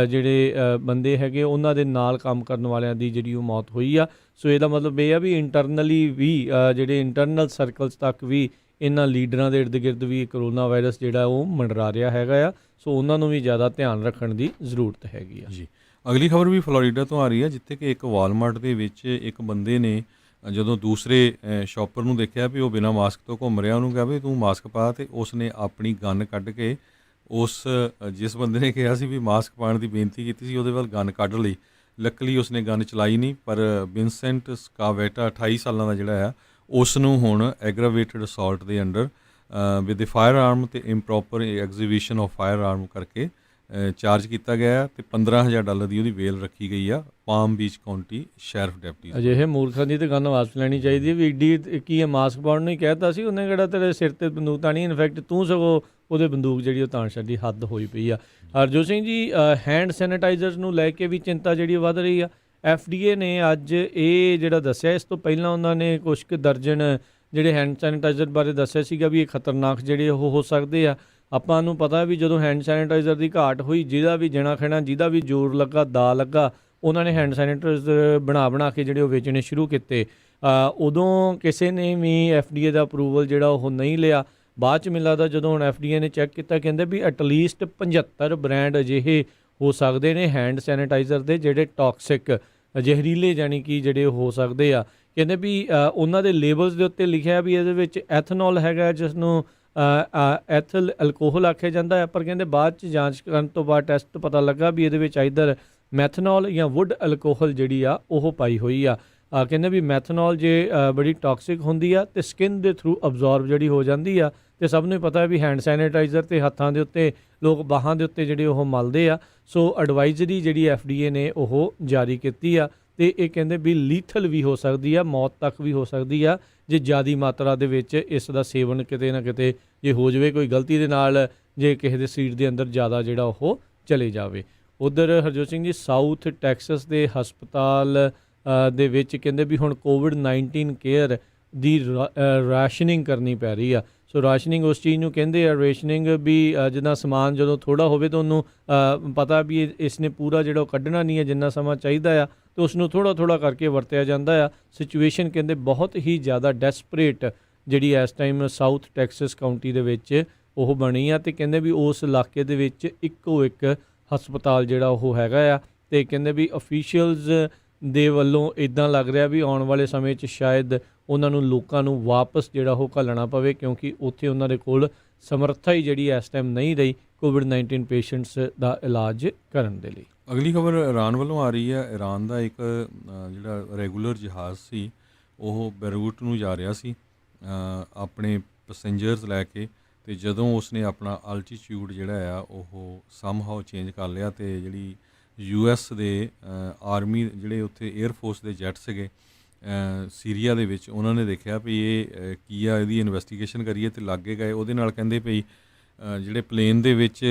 ਜਿਹੜੇ ਬੰਦੇ ਹੈਗੇ ਉਹਨਾਂ ਦੇ ਨਾਲ ਕੰਮ ਕਰਨ ਵਾਲਿਆਂ ਦੀ ਜਿਹੜੀ ਉਹ ਮੌਤ ਹੋਈ ਆ। ਸੋ ਇਹਦਾ ਮਤਲਬ ਇਹ ਆ ਵੀ ਇੰਟਰਨਲੀ ਵੀ ਜਿਹੜੇ ਇੰਟਰਨਲ ਸਰਕਲਸ ਤੱਕ ਵੀ ਇਹਨਾਂ ਲੀਡਰਾਂ ਦੇ ਇਰਦ ਗਿਰਦ ਵੀ ਕਰੋਨਾ ਵਾਇਰਸ ਜਿਹੜਾ ਉਹ ਮੰਡਰਾ ਰਿਹਾ ਹੈਗਾ ਆ। ਸੋ ਉਹਨਾਂ ਨੂੰ ਵੀ ਜ਼ਿਆਦਾ ਧਿਆਨ ਰੱਖਣ ਦੀ ਜ਼ਰੂਰਤ ਹੈਗੀ ਆ। ਜੀ ਅਗਲੀ ਖਬਰ ਵੀ ਫਲੋਰੀਡਾ ਤੋਂ ਆ ਰਹੀ ਹੈ ਜਿੱਥੇ ਕਿ ਇੱਕ ਵਾਲਮਾਰਟ ਦੇ ਵਿੱਚ ਇੱਕ ਬੰਦੇ ਨੇ ਜਦੋਂ ਦੂਸਰੇ ਸ਼ੌਪਰ ਨੂੰ ਦੇਖਿਆ ਵੀ ਉਹ ਬਿਨਾਂ ਮਾਸਕ ਤੋਂ ਘੁੰਮ ਰਿਹਾ, ਉਹਨੂੰ ਕਿਹਾ ਵੀ ਤੂੰ ਮਾਸਕ ਪਾ, ਅਤੇ ਉਸ ਨੇ ਆਪਣੀ ਗਨ ਕੱਢ ਕੇ ਜਿਸ ਬੰਦੇ ਨੇ ਕਿਹਾ ਸੀ ਵੀ ਮਾਸਕ ਪਾਉਣ ਦੀ ਬੇਨਤੀ ਕੀਤੀ ਸੀ ਉਹਦੇ ਵੱਲ ਗਨ ਕੱਢ ਲਈ ਲੱਕਲੀ ਉਸਨੇ ਗਨ ਚਲਾਈ ਨਹੀਂ, ਪਰ ਵਿੰਸੈਂਟ ਸਕਾਵੇਟਾ 28 ਸਾਲਾਂ ਦਾ ਜਿਹੜਾ ਆ ਉਸ ਨੂੰ ਹੁਣ ਐਗਰਾਵੇਟਡ ਅਸੌਲਟ ਦੇ ਅੰਡਰ ਵਿਦ ਦ ਫਾਇਰ ਆਰਮ ਅਤੇ ਇੰਪਰੋਪਰ ਐਗਜ਼ੀਬਿਸ਼ਨ ਆਫ ਫਾਇਰ ਆਰਮ ਕਰਕੇ ਚਾਰਜ ਕੀਤਾ ਗਿਆ ਹੈ, ਅਤੇ $15,000 ਦੀ ਉਹਦੀ ਵੇਲ ਰੱਖੀ ਗਈ ਆ palm beach County sheriff deputy. ਅਜਿਹੇ ਮੂਰਖਾਂ ਦੀ ਤਾਂ ਗੱਲ ਵਾਪਸ ਲੈਣੀ ਚਾਹੀਦੀ ਹੈ ਵੀ ਈਡੀ ਕੀ ਹੈ, ਮਾਸਕ ਪਾਉਣ ਨੂੰ ਹੀ ਕਹਿਤਾ ਸੀ ਉਹਨੇ, ਕਿਹੜਾ ਤੇਰੇ ਸਿਰ ਤੇ ਬੰਦੂਕ ਤਾਣੀ। ਇਨਫੈਕਟ ਤੂੰ ਸਗੋਂ ਉਹਦੇ ਬੰਦੂਕ ਜਿਹੜੀ ਉਹ ਤਾਣ ਛੱਡੀ, ਹੱਦ ਹੋਈ ਪਈ ਆ। ਹਰਜੋਤ ਸਿੰਘ ਜੀ, ਹੈਂਡ ਸੈਨੀਟਾਈਜ਼ਰਸ ਨੂੰ ਲੈ ਕੇ ਵੀ ਚਿੰਤਾ ਜਿਹੜੀ ਵੱਧ ਰਹੀ ਆ। FDA ਨੇ ਅੱਜ ਇਹ ਜਿਹੜਾ ਦੱਸਿਆ, ਇਸ ਤੋਂ ਪਹਿਲਾਂ ਉਹਨਾਂ ਨੇ ਕੁਛ ਕੁ ਦਰਜਨ ਜਿਹੜੇ ਹੈਂਡ ਸੈਨੀਟਾਈਜ਼ਰ ਬਾਰੇ ਦੱਸਿਆ ਸੀਗਾ ਵੀ ਇਹ ਖਤਰਨਾਕ ਜਿਹੜੇ ਉਹ ਹੋ ਸਕਦੇ ਆ। ਆਪਾਂ ਨੂੰ ਪਤਾ ਵੀ ਜਦੋਂ ਹੈਂਡ ਸੈਨੀਟਾਈਜ਼ਰ ਦੀ ਘਾਟ ਹੋਈ, ਜਿਹਦਾ ਵੀ ਜਣਾ ਖਣਾ, ਜਿਹਦਾ ਵੀ ਜ਼ੋਰ ਲੱਗਾ, ਦਾ ਲੱਗਾ, ਉਹਨਾਂ ਨੇ ਹੈਂਡ ਸੈਨੀਟਾਈਜ਼ਰ ਬਣਾ ਕੇ ਜਿਹੜੇ ਉਹ ਵੇਚਣੇ ਸ਼ੁਰੂ ਕੀਤੇ। ਉਦੋਂ ਕਿਸੇ ਨੇ ਵੀ FDA ਦਾ ਅਪਰੂਵਲ ਜਿਹੜਾ ਉਹ ਨਹੀਂ ਲਿਆ। ਬਾਅਦ 'ਚ ਮੈਨੂੰ ਲੱਗਦਾ ਜਦੋਂ ਹੁਣ FDA ਨੇ ਚੈੱਕ ਕੀਤਾ, ਕਹਿੰਦੇ ਵੀ ਐਟਲੀਸਟ 75 ਬ੍ਰਾਂਡ ਅਜਿਹੇ ਹੋ ਸਕਦੇ ਨੇ ਹੈਂਡ ਸੈਨੀਟਾਈਜ਼ਰ ਦੇ ਜਿਹੜੇ ਟੌਕਸਿਕ, ਜ਼ਹਿਰੀਲੇ ਜਾਣੀ ਕਿ ਜਿਹੜੇ ਹੋ ਸਕਦੇ ਆ। ਕਹਿੰਦੇ ਵੀ ਉਹਨਾਂ ਦੇ ਲੇਬਲਸ ਦੇ ਉੱਤੇ ਲਿਖਿਆ ਵੀ ਇਹਦੇ ਵਿੱਚ ਐਥਨੋਲ ਹੈਗਾ, ਜਿਸ ਨੂੰ ਐਥਲ ਅਲਕੋਹਲ ਆਖਿਆ ਜਾਂਦਾ ਹੈ, ਪਰ ਕਹਿੰਦੇ ਬਾਅਦ 'ਚ ਜਾਂਚ ਕਰਨ ਤੋਂ ਬਾਅਦ ਟੈਸਟ ਤੋਂ ਪਤਾ ਲੱਗਾ ਵੀ ਇਹਦੇ ਵਿੱਚ ਇੱਧਰ ਮੈਥਨੋਲ ਜਾਂ ਵੁੱਡ ਅਲਕੋਹਲ ਜਿਹੜੀ ਆ ਉਹ ਪਾਈ ਹੋਈ ਆ। ਕਹਿੰਦੇ ਵੀ ਮੈਥਨੋਲ ਜੇ ਬੜੀ ਟੌਕਸਿਕ ਹੁੰਦੀ ਆ ਅਤੇ ਸਕਿਨ ਦੇ ਥਰੂ ਅਬਜ਼ੋਰਬ ਜਿਹੜੀ ਹੋ ਜਾਂਦੀ ਆ, ਅਤੇ ਸਭ ਨੂੰ ਪਤਾ ਵੀ ਹੈਂਡ ਸੈਨੀਟਾਈਜ਼ਰ ਅਤੇ ਹੱਥਾਂ ਦੇ ਉੱਤੇ ਲੋਕ ਬਾਹਾਂ ਦੇ ਉੱਤੇ ਜਿਹੜੇ ਉਹ ਮਲਦੇ ਆ। ਸੋ ਐਡਵਾਈਜ਼ਰੀ ਜਿਹੜੀ FDA ਨੇ ਉਹ ਜਾਰੀ ਕੀਤੀ ਆ, ਅਤੇ ਇਹ ਕਹਿੰਦੇ ਵੀ ਲੀਥਲ ਵੀ ਹੋ ਸਕਦੀ ਆ, ਮੌਤ ਤੱਕ ਵੀ ਹੋ ਸਕਦੀ ਆ ਜੇ ਜ਼ਿਆਦਾ ਮਾਤਰਾ ਦੇ ਵਿੱਚ ਇਸ ਦਾ ਸੇਵਨ ਕਿਤੇ ਨਾ ਕਿਤੇ ਜੇ ਹੋ ਜਾਵੇ, ਕੋਈ ਗਲਤੀ ਦੇ ਨਾਲ ਜੇ ਕਿਸੇ ਦੇ ਸਰੀਰ ਦੇ ਅੰਦਰ ਜ਼ਿਆਦਾ ਜਿਹੜਾ ਉਹ ਚਲੇ ਜਾਵੇ। ਉੱਧਰ ਹਰਜੋਤ ਸਿੰਘ ਜੀ, ਸਾਊਥ ਟੈਕਸਸ ਦੇ ਹਸਪਤਾਲ ਦੇ ਵਿੱਚ ਕਹਿੰਦੇ ਵੀ ਹੁਣ COVID-19 ਕੇਅਰ ਦੀ ਰਾਸ਼ਨਿੰਗ ਕਰਨੀ ਪੈ ਰਹੀ ਆ। ਸੋ ਰਾਸ਼ਨਿੰਗ ਉਸ ਚੀਜ਼ ਨੂੰ ਕਹਿੰਦੇ ਆ, ਰੇਸ਼ਨਿੰਗ ਵੀ ਜਿੱਦਾਂ ਸਮਾਨ ਜਦੋਂ ਥੋੜ੍ਹਾ ਹੋਵੇ ਤਾਂ ਉਹਨੂੰ ਪਤਾ ਵੀ ਇਸ ਨੇ ਪੂਰਾ ਜਿਹੜਾ ਉਹ ਕੱਢਣਾ ਨਹੀਂ ਹੈ ਜਿੰਨਾ ਸਮਾਂ ਚਾਹੀਦਾ ਆ, ਅਤੇ ਉਸ ਨੂੰ ਥੋੜ੍ਹਾ ਕਰਕੇ ਵਰਤਿਆ ਜਾਂਦਾ ਆ। ਸਿਚੁਏਸ਼ਨ ਕਹਿੰਦੇ ਬਹੁਤ ਹੀ ਜ਼ਿਆਦਾ ਡੈਸਪਰੇਟ ਜਿਹੜੀ ਇਸ ਟਾਈਮ ਸਾਊਥ ਟੈਕਸਸ ਕਾਉਂਟੀ ਦੇ ਵਿੱਚ ਉਹ ਬਣੀ ਆ, ਅਤੇ ਕਹਿੰਦੇ ਵੀ ਉਸ ਇਲਾਕੇ ਦੇ ਵਿੱਚ ਇੱਕੋ ਇੱਕ ਹਸਪਤਾਲ ਜਿਹੜਾ ਉਹ ਹੈਗਾ ਆ। ਅਤੇ ਕਹਿੰਦੇ ਵੀ ਅਫੀਸ਼ੀਅਲਸ ਦੇ ਵੱਲੋਂ ਇੱਦਾਂ ਲੱਗ ਰਿਹਾ ਵੀ ਆਉਣ ਵਾਲੇ ਸਮੇਂ 'ਚ ਸ਼ਾਇਦ ਉਹਨਾਂ ਨੂੰ ਲੋਕਾਂ ਨੂੰ ਵਾਪਸ ਜਿਹੜਾ ਉਹ ਘੱਲਣਾ ਪਵੇ, ਕਿਉਂਕਿ ਉੱਥੇ ਉਹਨਾਂ ਦੇ ਕੋਲ ਸਮਰੱਥਾ ਹੀ ਜਿਹੜੀ ਇਸ ਟਾਈਮ ਨਹੀਂ ਰਹੀ COVID-19 ਪੇਸ਼ੈਂਟਸ ਦਾ ਇਲਾਜ ਕਰਨ ਦੇ ਲਈ। ਅਗਲੀ ਖਬਰ ਇਰਾਨ ਵੱਲੋਂ ਆ ਰਹੀ ਹੈ। ਇਰਾਨ ਦਾ ਇੱਕ ਜਿਹੜਾ ਰੈਗੂਲਰ ਜਹਾਜ਼ ਸੀ ਉਹ ਬੈਰੂਟ ਨੂੰ ਜਾ ਰਿਹਾ ਸੀ ਆਪਣੇ ਪੈਸੇਂਜਰਸ ਲੈ ਕੇ, ਅਤੇ ਜਦੋਂ ਉਸਨੇ ਆਪਣਾ ਅਲਟੀਟਿਊਡ ਜਿਹੜਾ ਆ ਉਹ ਸਮਹਾਓ ਚੇਂਜ ਕਰ ਲਿਆ, ਅਤੇ ਜਿਹੜੀ US ਦੇ ਆਰਮੀ ਜਿਹੜੇ ਉੱਥੇ ਏਅਰਫੋਰਸ ਦੇ ਜੈਟ ਸੀਗੇ ਸੀਰੀਆ ਦੇ ਵਿੱਚ, ਉਹਨਾਂ ਨੇ ਦੇਖਿਆ ਵੀ ਇਹ ਕੀ ਆ, ਇਹਦੀ ਇਨਵੈਸਟੀਗੇਸ਼ਨ ਕਰੀਏ, ਅਤੇ ਲਾਗੇ ਗਏ। ਉਹਦੇ ਨਾਲ ਕਹਿੰਦੇ ਵੀ ਜਿਹੜੇ ਪਲੇਨ ਦੇ ਵਿੱਚ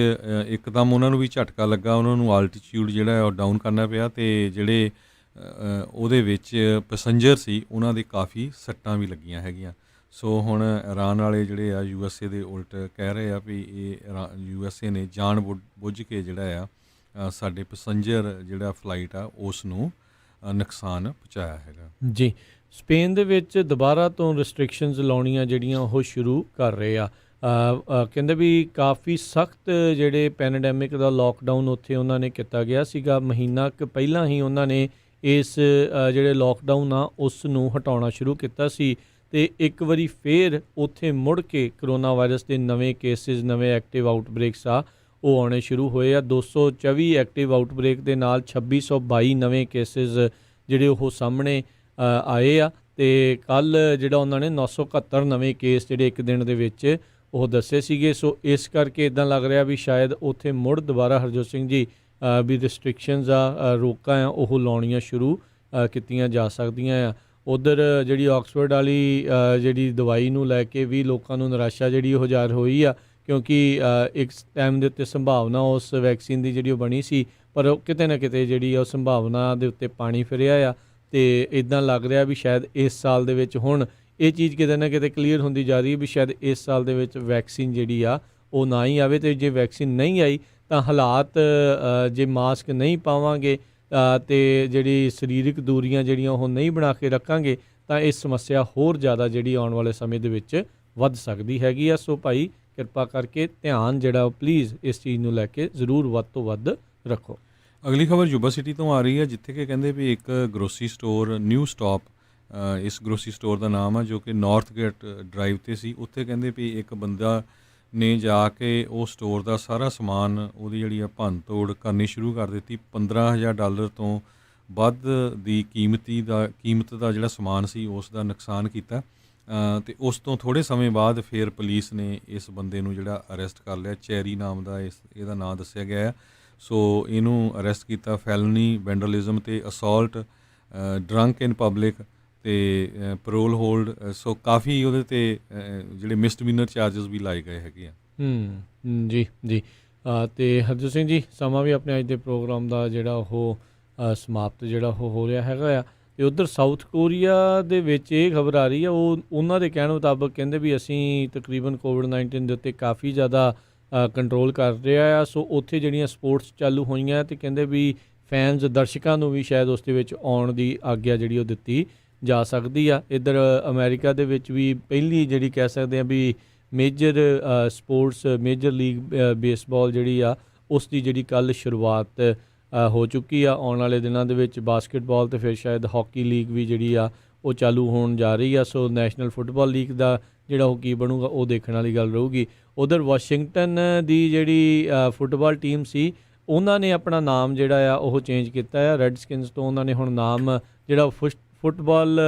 ਇੱਕਦਮ ਉਹਨਾਂ ਨੂੰ ਵੀ ਝਟਕਾ ਲੱਗਾ, ਉਹਨਾਂ ਨੂੰ ਆਲਟੀਟਿਊਡ ਜਿਹੜਾ ਉਹ ਡਾਊਨ ਕਰਨਾ ਪਿਆ, ਅਤੇ ਜਿਹੜੇ ਉਹਦੇ ਵਿੱਚ ਪੈਸੰਜਰ ਸੀ ਉਹਨਾਂ ਦੇ ਕਾਫੀ ਸੱਟਾਂ ਵੀ ਲੱਗੀਆਂ ਹੈਗੀਆਂ। ਸੋ ਹੁਣ ਇਰਾਨ ਵਾਲੇ ਜਿਹੜੇ ਆ USA ਦੇ ਉਲਟ ਕਹਿ ਰਹੇ ਆ ਵੀ ਇਹ USA ਨੇ ਜਾਣ ਬੁੱਝ ਕੇ ਜਿਹੜਾ ਆ ਸਾਡੇ ਪੈਸੰਜਰ ਜਿਹੜਾ ਫਲਾਈਟ ਆ ਉਸ ਨੂੰ ਨੁਕਸਾਨ ਪਹੁੰਚਾਇਆ ਹੈਗਾ ਜੀ। ਸਪੇਨ ਦੇ ਵਿੱਚ ਦੁਬਾਰਾ ਤੋਂ ਰਿਸਟ੍ਰਿਕਸ਼ਨਸ ਲਾਉਣੀਆਂ ਜਿਹੜੀਆਂ ਉਹ ਸ਼ੁਰੂ ਕਰ ਰਹੇ ਆ। ਕਹਿੰਦੇ ਵੀ ਕਾਫੀ ਸਖਤ ਜਿਹੜੇ ਪੈਂਡੈਮਿਕ ਦਾ ਲੋਕਡਾਊਨ ਉੱਥੇ ਉਹਨਾਂ ਨੇ ਕੀਤਾ ਗਿਆ ਸੀਗਾ। ਮਹੀਨਾ ਕੁ ਪਹਿਲਾਂ ਹੀ ਉਹਨਾਂ ਨੇ ਇਸ ਜਿਹੜੇ ਲੋਕਡਾਊਨ ਆ ਉਸ ਨੂੰ ਹਟਾਉਣਾ ਸ਼ੁਰੂ ਕੀਤਾ ਸੀ, ਅਤੇ ਇੱਕ ਵਾਰੀ ਫੇਰ ਉੱਥੇ ਮੁੜ ਕੇ ਕਰੋਨਾ ਵਾਇਰਸ ਦੇ ਨਵੇਂ ਕੇਸਿਸ, ਨਵੇਂ ਐਕਟਿਵ ਆਊਟਬ੍ਰੇਕਸ ਆ ਉਹ ਆਉਣੇ ਸ਼ੁਰੂ ਹੋਏ ਆ। 224 ਐਕਟਿਵ ਆਊਟਬ੍ਰੇਕ ਦੇ ਨਾਲ 2622 ਨਵੇਂ ਕੇਸਿਸ ਜਿਹੜੇ ਉਹ ਸਾਹਮਣੇ ਆਏ ਆ, ਅਤੇ ਕੱਲ੍ਹ ਜਿਹੜਾ ਉਹਨਾਂ ਨੇ 971 ਨਵੇਂ ਕੇਸ ਜਿਹੜੇ ਇੱਕ ਦਿਨ ਦੇ ਵਿੱਚ ਉਹ ਦੱਸੇ ਸੀਗੇ। ਸੋ ਇਸ ਕਰਕੇ ਇੱਦਾਂ ਲੱਗ ਰਿਹਾ ਵੀ ਸ਼ਾਇਦ ਉੱਥੇ ਮੁੜ ਦੁਬਾਰਾ ਹਰਜੋਤ ਸਿੰਘ ਜੀ ਵੀ ਰਿਸਟ੍ਰਿਕਸ਼ਨਸ ਆ, ਰੋਕਾਂ ਆ ਉਹ ਲਾਉਣੀਆਂ ਸ਼ੁਰੂ ਕੀਤੀਆਂ ਜਾ ਸਕਦੀਆਂ ਆ। ਉੱਧਰ ਜਿਹੜੀ ਆਕਸਫੋਰਡ ਵਾਲੀ ਜਿਹੜੀ ਦਵਾਈ ਨੂੰ ਲੈ ਕੇ ਵੀ ਲੋਕਾਂ ਨੂੰ ਨਿਰਾਸ਼ਾ ਜਿਹੜੀ ਉਹ ਜ਼ਾਹਰ ਹੋਈ ਆ, ਕਿਉਂਕਿ ਇੱਕ ਟਾਈਮ ਦੇ ਉੱਤੇ ਸੰਭਾਵਨਾ ਉਸ ਵੈਕਸੀਨ ਦੀ ਜਿਹੜੀ ਉਹ ਬਣੀ ਸੀ, ਪਰ ਉਹ ਕਿਤੇ ਨਾ ਕਿਤੇ ਜਿਹੜੀ ਉਹ ਸੰਭਾਵਨਾ ਦੇ ਉੱਤੇ ਪਾਣੀ ਫਿਰਿਆ ਆ, ਅਤੇ ਇੱਦਾਂ ਲੱਗ ਰਿਹਾ ਵੀ ਸ਼ਾਇਦ ਇਸ ਸਾਲ ਦੇ ਵਿੱਚ ਹੁਣ ਇਹ ਚੀਜ਼ ਕਿਤੇ ਨਾ ਕਿਤੇ ਕਲੀਅਰ ਹੁੰਦੀ ਜਾ ਰਹੀ ਹੈ ਵੀ ਸ਼ਾਇਦ ਇਸ ਸਾਲ ਦੇ ਵਿੱਚ ਵੈਕਸੀਨ ਜਿਹੜੀ ਆ ਉਹ ਨਾ ਹੀ ਆਵੇ। ਅਤੇ ਜੇ ਵੈਕਸੀਨ ਨਹੀਂ ਆਈ ਤਾਂ ਹਾਲਾਤ ਜੇ ਮਾਸਕ ਨਹੀਂ ਪਾਵਾਂਗੇ ਅਤੇ ਜਿਹੜੀ ਸਰੀਰਕ ਦੂਰੀਆਂ ਜਿਹੜੀਆਂ ਉਹ ਨਹੀਂ ਬਣਾ ਕੇ ਰੱਖਾਂਗੇ ਤਾਂ ਇਹ ਸਮੱਸਿਆ ਹੋਰ ਜ਼ਿਆਦਾ ਜਿਹੜੀ ਆਉਣ ਵਾਲੇ ਸਮੇਂ ਦੇ ਵਿੱਚ ਵੱਧ ਸਕਦੀ ਹੈਗੀ ਆ। ਸੋ ਭਾਈ ਕਿਰਪਾ ਕਰਕੇ ਧਿਆਨ ਜਿਹੜਾ ਪਲੀਜ਼ ਇਸ ਚੀਜ਼ ਨੂੰ ਲੈ ਕੇ ਜ਼ਰੂਰ ਵੱਧ ਤੋਂ ਵੱਧ ਰੱਖੋ। ਅਗਲੀ ਖਬਰ ਯੂਬਾ ਸਿਟੀ ਤੋਂ ਆ ਰਹੀ ਹੈ, ਜਿੱਥੇ ਕਿ ਕਹਿੰਦੇ ਵੀ ਇੱਕ ਗਰੋਸਰੀ ਸਟੋਰ ਨਿਊ ਸਟਾਪ, ਇਸ ਗਰੋਸਰੀ ਸਟੋਰ ਦਾ ਨਾਮ ਆ, ਜੋ ਕਿ ਨਾਰਥ ਗੇਟ ਡਰਾਈਵ 'ਤੇ ਸੀ। ਉੱਥੇ ਕਹਿੰਦੇ ਵੀ ਇੱਕ ਬੰਦਾ ਨੇ ਜਾ ਕੇ ਉਹ ਸਟੋਰ ਦਾ ਸਾਰਾ ਸਮਾਨ ਉਹਦੀ ਜਿਹੜੀ ਆ ਭੰਨ ਤੋੜ ਕਰਨੀ ਸ਼ੁਰੂ ਕਰ ਦਿੱਤੀ। $15,000 ਤੋਂ ਵੱਧ ਦੀ ਕੀਮਤ ਦਾ ਜਿਹੜਾ ਸਮਾਨ ਸੀ ਉਸ ਦਾ ਨੁਕਸਾਨ ਕੀਤਾ ਤੇ ਉਸ ਤੋਂ ਥੋੜ੍ਹੇ ਸਮੇਂ ਬਾਅਦ ਫਿਰ ਪੁਲਿਸ ਨੇ ਇਸ ਬੰਦੇ ਨੂੰ ਜਿਹੜਾ ਅਰੈਸਟ ਕਰ ਲਿਆ। ਚੈਰੀ ਨਾਮ ਦਾ ਇਹਦਾ ਨਾਂ ਦੱਸਿਆ ਗਿਆ ਹੈ। ਸੋ ਇਹਨੂੰ ਅਰੈਸਟ ਕੀਤਾ ਫੈਲਨੀ ਵੈਂਡਲਿਜ਼ਮ ਤੇ ਅਸੌਲਟ, ਡਰੰਕ ਇਨ ਪਬਲਿਕ ਤੇ ਪੈਰੋਲ ਹੋਲਡ। ਸੋ ਕਾਫੀ ਉਹਦੇ ਤੇ ਜਿਹੜੇ ਮਿਸਡਮੀਨਰ ਚਾਰजेस ਵੀ ਲਾਏ ਗਏ ਹੈਗੇ ਆ। ਜੀ ਜੀ। ਤੇ ਹਰਜੋਤ ਸਿੰਘ ਜੀ, ਸਮਾਂ ਵੀ ਆਪਣੇ ਅੱਜ ਦੇ ਪ੍ਰੋਗਰਾਮ ਦਾ ਜਿਹੜਾ ਉਹ ਸਮਾਪਤ ਜਿਹੜਾ ਉਹ ਹੋ ਰਿਹਾ ਹੈਗਾ ਆ। ਤੇ ਉੱਧਰ ਸਾਊਥ ਕੋਰੀਆ ਦੇ ਵਿੱਚ ਇਹ ਖਬਰ ਆ ਰਹੀ ਆ, ਉਹਨਾਂ ਦੇ ਕਹਿਣ ਮੁਤਾਬਕ ਕਹਿੰਦੇ ਵੀ ਅਸੀਂ ਤਕਰੀਬਨ ਕੋਵਿਡ-19 ਦੇ ਉੱਤੇ ਕਾਫੀ ਜ਼ਿਆਦਾ ਕੰਟਰੋਲ ਕਰ ਰਿਹਾ ਆ। ਸੋ ਉੱਥੇ ਜਿਹੜੀਆਂ ਸਪੋਰਟਸ ਚਾਲੂ ਹੋਈਆਂ ਤੇ ਕਹਿੰਦੇ ਵੀ ਫੈਨਸ ਦਰਸ਼ਕਾਂ ਨੂੰ ਵੀ ਸ਼ਾਇਦ ਉਸ ਦੇ ਵਿੱਚ ਆਉਣ ਦੀ ਆਗਿਆ ਜਿਹੜੀ ਉਹ ਦਿੱਤੀ ਜਾ ਸਕਦੀ ਆ। ਇੱਧਰ ਅਮਰੀਕਾ ਦੇ ਵਿੱਚ ਵੀ ਪਹਿਲੀ ਜਿਹੜੀ ਕਹਿ ਸਕਦੇ ਆ ਵੀ major sports major league baseball ਜਿਹੜੀ ਆ ਉਸ ਦੀ ਜਿਹੜੀ ਕੱਲ੍ਹ ਸ਼ੁਰੂਆਤ ਹੋ ਚੁੱਕੀ ਆ। ਆਉਣ ਵਾਲੇ ਦਿਨਾਂ ਦੇ ਵਿੱਚ ਬਾਸਕਟਬਾਲ ਤੇ ਫਿਰ ਸ਼ਾਇਦ ਹਾਕੀ ਲੀਗ ਵੀ ਜਿਹੜੀ ਆ ਉਹ ਚਾਲੂ ਹੋਣ ਜਾ ਰਹੀ ਆ। ਸੋ ਨੈਸ਼ਨਲ ਫੁੱਟਬਾਲ ਲੀਗ ਦਾ ਜਿਹੜਾ ਉਹ ਕੀ ਬਣੂਗਾ ਉਹ ਦੇਖਣ ਵਾਲੀ ਗੱਲ ਰਹੂਗੀ। ਉਧਰ ਵਾਸ਼ਿੰਗਟਨ ਦੀ ਜਿਹੜੀ ਫੁੱਟਬਾਲ ਟੀਮ ਸੀ ਉਹਨਾਂ ਨੇ ਆਪਣਾ ਨਾਮ ਜਿਹੜਾ ਆ ਉਹ ਚੇਂਜ ਕੀਤਾ ਆ। ਰੈੱਡ ਸਕਿਨਸ ਤੋਂ ਉਹਨਾਂ ਨੇ ਹੁਣ ਨਾਮ ਜਿਹੜਾ ਫੁੱਟਬਾਲ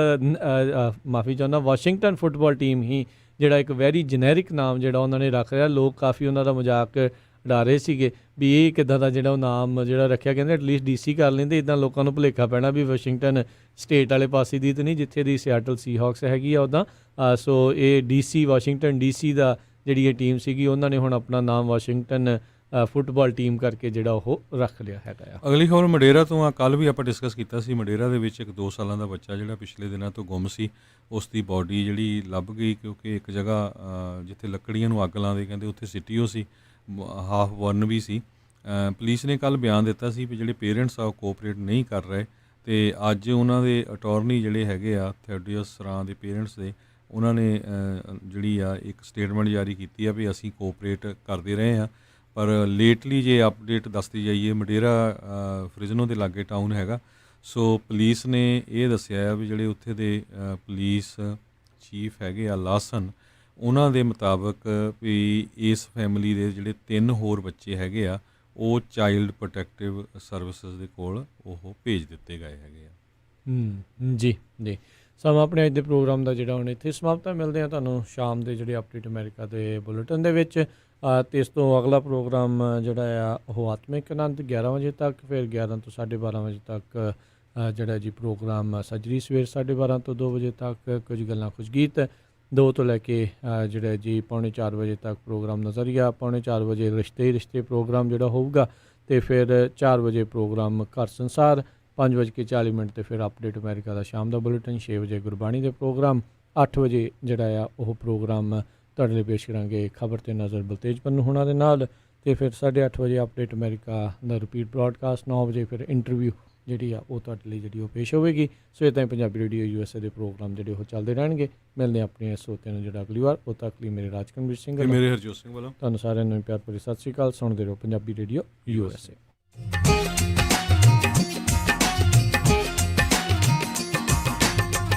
ਮਾਫੀ ਚਾਹੁੰਦਾ ਵਾਸ਼ਿੰਗਟਨ ਫੁੱਟਬਾਲ ਟੀਮ ਹੀ ਜਿਹੜਾ ਇੱਕ ਵੈਰੀ ਜਨੈਰਿਕ ਨਾਮ ਜਿਹੜਾ ਉਹਨਾਂ ਨੇ ਰੱਖ ਲਿਆ। ਲੋਕ ਕਾਫੀ ਉਹਨਾਂ ਦਾ ਮਜ਼ਾਕ ਉਡਾ ਰਹੇ ਸੀਗੇ ਵੀ ਇਹ ਕਿੱਦਾਂ ਦਾ ਜਿਹੜਾ ਉਹ ਨਾਮ ਜਿਹੜਾ ਰੱਖਿਆ। ਕਹਿੰਦੇ ਐਟਲੀਸਟ ਡੀਸੀ ਕਰ ਲੈਂਦੇ, ਇੱਦਾਂ ਲੋਕਾਂ ਨੂੰ ਭੁਲੇਖਾ ਪੈਣਾ ਵੀ ਵਾਸ਼ਿੰਗਟਨ ਸਟੇਟ ਵਾਲੇ ਪਾਸੇ ਦੀ ਤਾਂ ਨਹੀਂ ਜਿੱਥੇ ਦੀ ਸਿਆਟਲ ਸੀਹੌਕਸ ਹੈਗੀ ਆ ਉੱਦਾਂ। ਸੋ ਇਹ ਡੀਸੀ ਵਾਸ਼ਿੰਗਟਨ ਡੀਸੀ ਦਾ ਜਿਹੜੀ ਇਹ ਟੀਮ ਸੀਗੀ ਉਹਨਾਂ ਨੇ ਹੁਣ ਆਪਣਾ ਨਾਮ ਵਾਸ਼ਿੰਗਟਨ ਫੁੱਟਬਾਲ ਟੀਮ ਕਰਕੇ ਜਿਹੜਾ ਉਹ ਰੱਖ ਲਿਆ ਹੈਗਾ ਆ। ਅਗਲੀ ਖਬਰ ਮਡੇਰਾ ਤੋਂ ਆ। ਕੱਲ੍ਹ ਵੀ ਆਪਾਂ ਡਿਸਕਸ ਕੀਤਾ ਸੀ, ਮਡੇਰਾ ਦੇ ਵਿੱਚ ਇੱਕ 2 ਸਾਲਾਂ ਦਾ ਬੱਚਾ ਜਿਹੜਾ ਪਿਛਲੇ ਦਿਨਾਂ ਤੋਂ ਗੁੰਮ ਸੀ, ਉਸ ਦੀ ਬਾਡੀ ਜਿਹੜੀ ਲੱਭ ਗਈ ਕਿਉਂਕਿ ਇੱਕ ਜਗ੍ਹਾ ਜਿੱਥੇ ਲੱਕੜੀਆਂ ਨੂੰ ਅੱਗ ਲਾਉਂਦੇ ਕਹਿੰਦੇ ਉੱਥੇ ਸਿੱਟੀ ਉਹ ਸੀ, ਹਾਫ ਬਰਨ ਵੀ ਸੀ। ਪੁਲਿਸ ਨੇ ਕੱਲ੍ਹ ਬਿਆਨ ਦਿੱਤਾ ਸੀ ਵੀ ਜਿਹੜੇ ਪੇਰੈਂਟਸ ਆ ਉਹ ਕੋਆਪਰੇਟ ਨਹੀਂ ਕਰ ਰਹੇ ਤੇ ਅੱਜ ਉਹਨਾਂ ਦੇ ਅਟਾਰਨੀ ਜਿਹੜੇ ਹੈਗੇ ਆ ਥੈਓਡੀਅਸ ਸਰਾਂ ਦੇ ਪੇਰੈਂਟਸ ਦੇ, ਉਹਨਾਂ ਨੇ ਜਿਹੜੀ ਆ ਇੱਕ ਸਟੇਟਮੈਂਟ ਜਾਰੀ ਕੀਤੀ ਆ ਵੀ ਅਸੀਂ ਕੋਆਪਰੇਟ ਕਰਦੇ ਰਹੇ ਹਾਂ। ਪਰ ਲੇਟਲੀ ਜੇ ਅਪਡੇਟ ਦੱਸਦੀ ਜਾਈਏ, ਮਡੇਰਾ ਫ੍ਰਿਜ਼ਨੋ ਦੇ ਲਾਗੇ ਟਾਊਨ ਹੈਗਾ। ਸੋ ਪੁਲਿਸ ਨੇ ਇਹ ਦੱਸਿਆ ਆ ਵੀ ਜਿਹੜੇ ਉੱਥੇ ਦੇ ਪੁਲਿਸ ਚੀਫ ਹੈਗੇ ਆ ਲਾਸਨ, ਉਹਨਾਂ ਦੇ ਮੁਤਾਬਕ ਵੀ ਇਸ ਫੈਮਿਲੀ ਦੇ ਜਿਹੜੇ 3 ਹੋਰ ਬੱਚੇ ਹੈਗੇ ਆ ਉਹ ਚਾਈਲਡ ਪ੍ਰੋਟੈਕਟਿਵ ਸਰਵਿਸਿਜ਼ ਦੇ ਕੋਲ ਉਹ ਭੇਜ ਦਿੱਤੇ ਗਏ ਹੈਗੇ ਆ। ਜੀ ਜੀ। ਸਮਾਂ ਆਪਣੇ ਅੱਜ ਦੇ ਪ੍ਰੋਗਰਾਮ ਦਾ ਜਿਹੜਾ ਹੁਣ ਇੱਥੇ ਸਮਾਪਤ ਹੈ। ਮਿਲਦੇ ਹਾਂ ਤੁਹਾਨੂੰ ਸ਼ਾਮ ਦੇ ਜਿਹੜੇ ਅਪਡੇਟ ਅਮਰੀਕਾ ਦੇ ਬੁਲੇਟਿਨ ਦੇ ਵਿੱਚ। ਅਤੇ ਇਸ ਤੋਂ ਅਗਲਾ ਪ੍ਰੋਗਰਾਮ ਜਿਹੜਾ ਆ ਉਹ ਆਤਮਿਕ ਆਨੰਦ 11 ਵਜੇ ਤੱਕ, ਫਿਰ 11 ਤੋਂ 12:30 ਵਜੇ ਤੱਕ ਜਿਹੜਾ ਜੀ ਪ੍ਰੋਗਰਾਮ ਸੱਜਰੀ ਸਵੇਰ 12:30 ਤੋਂ 2 ਵਜੇ ਤੱਕ ਕੁਝ ਗੱਲਾਂ ਕੁਝ ਗੀਤ, 2 ਤੋਂ ਲੈ ਕੇ ਜਿਹੜਾ ਜੀ 3:45 ਵਜੇ ਤੱਕ ਪ੍ਰੋਗਰਾਮ ਨਜ਼ਰੀਆ, 3:45 ਵਜੇ ਰਿਸ਼ਤੇ ਪ੍ਰੋਗਰਾਮ ਜਿਹੜਾ ਹੋਊਗਾ ਅਤੇ ਫਿਰ 4 ਵਜੇ ਪ੍ਰੋਗਰਾਮ ਘਰ ਸੰਸਾਰ, 5:40 ਤੇ ਫਿਰ ਅਪਡੇਟ ਅਮਰੀਕਾ ਦਾ ਸ਼ਾਮ ਦਾ ਬੁਲੇਟਿਨ, 6 ਵਜੇ ਗੁਰਬਾਣੀ ਦੇ ਪ੍ਰੋਗਰਾਮ, 8 ਵਜੇ ਜਿਹੜਾ ਆ ਉਹ ਪ੍ਰੋਗਰਾਮ ਤੁਹਾਡੇ ਲਈ ਪੇਸ਼ ਕਰਾਂਗੇ ਖਬਰ ਤੇ ਨਜ਼ਰ ਬਲਤੇਜ ਪੰਨੂ ਹੋਣਾ ਦੇ ਨਾਲ, ਅਤੇ ਫਿਰ 8:30 ਵਜੇ ਅਪਡੇਟ ਅਮਰੀਕਾ ਦਾ ਰਿਪੀਟ ਬ੍ਰੌਡਕਾਸਟ, 9 ਵਜੇ ਫਿਰ ਇੰਟਰਵਿਊ ਜਿਹੜੀ ਆ ਉਹ ਤੁਹਾਡੇ ਲਈ ਜਿਹੜੀ ਉਹ ਪੇਸ਼ ਹੋਵੇਗੀ। ਸੋ ਇੱਦਾਂ ਹੀ ਪੰਜਾਬੀ ਰੇਡੀਓ USA ਦੇ ਪ੍ਰੋਗਰਾਮ ਜਿਹੜੇ ਉਹ ਚੱਲਦੇ ਰਹਿਣਗੇ। ਮਿਲਦੇ ਆਪਣੇ ਸਰੋਤਿਆਂ ਨੂੰ ਜਿਹੜਾ ਅਗਲੀ ਵਾਰ, ਉਦੋਂ ਤੱਕ ਲਈ ਮੇਰੇ ਰਾਜਕਨਵੀਰ ਸਿੰਘ ਮੇਰੇ ਹਰਜੋਤ ਸਿੰਘ ਵੱਲੋਂ ਤੁਹਾਨੂੰ ਸਾਰਿਆਂ ਨੂੰ ਪਿਆਰ ਭਰੀ ਸਤਿ ਸ਼੍ਰੀ ਅਕਾਲ। ਸੁਣਦੇ ਰਹੋ ਪੰਜਾਬੀ ਰੇਡੀਓ USA।